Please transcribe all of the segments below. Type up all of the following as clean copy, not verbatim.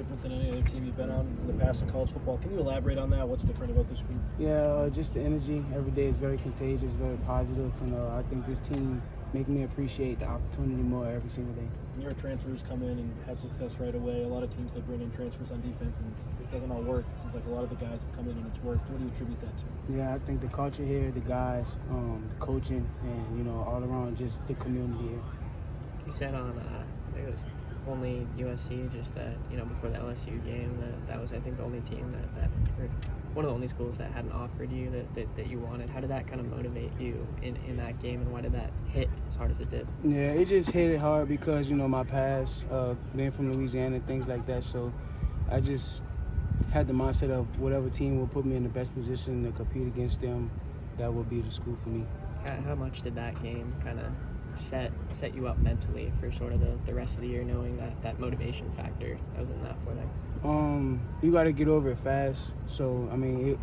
Different than any other team you've been on in the past in college football. Can you elaborate on that? What's different about this group? Yeah, just the energy. Every day is very contagious, very positive, and I think this team make me appreciate the opportunity more every single day. When your transfers come in and had success right away, a lot of teams, they bring in transfers on defense and it doesn't all work. It seems like a lot of the guys have come in and it's worked. What do you attribute that to? Yeah, I think the culture here, the guys, the coaching, and all around just the community here. You said on, I think it was only USC, just that, before the LSU game, that was, I think, the only team that or one of the only schools that hadn't offered you that you wanted. How did that kind of motivate you in that game, and why did that hit as hard as it did? Yeah, it just hit it hard because, my past, being from Louisiana and things like that, so I just had the mindset of whatever team will put me in the best position to compete against them, that will be the school for me. How much did that game kind of set you up mentally for sort of the rest of the year, knowing that motivation factor that was in that for them? You got to get over it fast. So,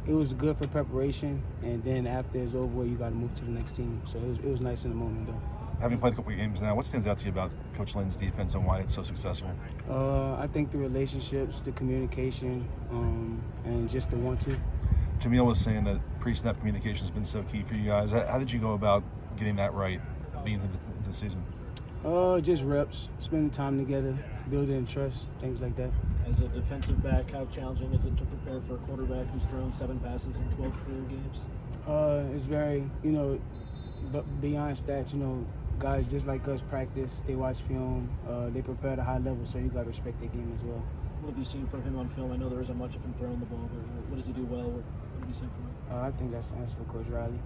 it was good for preparation, and then after it's over, you got to move to the next team. So it was nice in the moment, though. Having played a couple of games now, what stands out to you about Coach Lynn's defense and why it's so successful? I think the relationships, the communication, and just the 1-2. Jamil was saying that pre-snap communication has been so key for you guys. How did you go about getting that right leading into the season? Just reps, spending time together, building trust, things like that. As a defensive back, how challenging is it to prepare for a quarterback who's thrown 7 passes in 12 career games? It's very, but beyond stats, guys just like us practice, they watch film, they prepare at a high level, so you got to respect their game as well. What have you seen from him on film? I know there isn't much of him throwing the ball, but what does he do well? What have you seen from him? I think that's the answer for Coach Riley.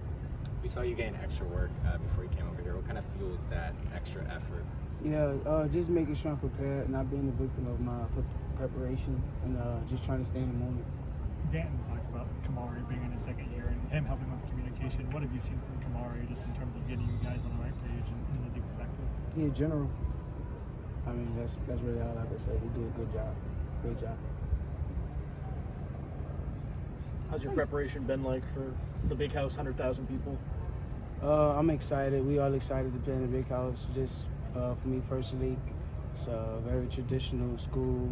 We saw you gain extra work before you came over here. What kind of fuels that extra effort? Yeah, just making sure I'm prepared, not being a victim of my preparation, and just trying to stay in the moment. Danton talked about Kamari being in his second year and him helping with communication. What have you seen from Kamari just in terms of getting you guys on the right page and the defensive backfield? Yeah, in general. That's really all I can say. He did a good job. Great job. How's your preparation been like for the big house, 100,000 people? I'm excited. We all excited to play in the big house. Just for me personally, it's a very traditional school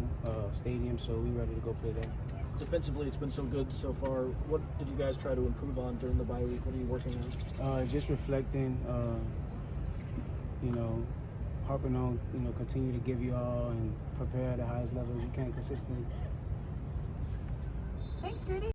stadium, so we're ready to go play there. Defensively, it's been so good so far. What did you guys try to improve on during the bye week? What are you working on? Just reflecting, harping on, continue to give you all and prepare at the highest levels you can consistently. Thanks, Greedy.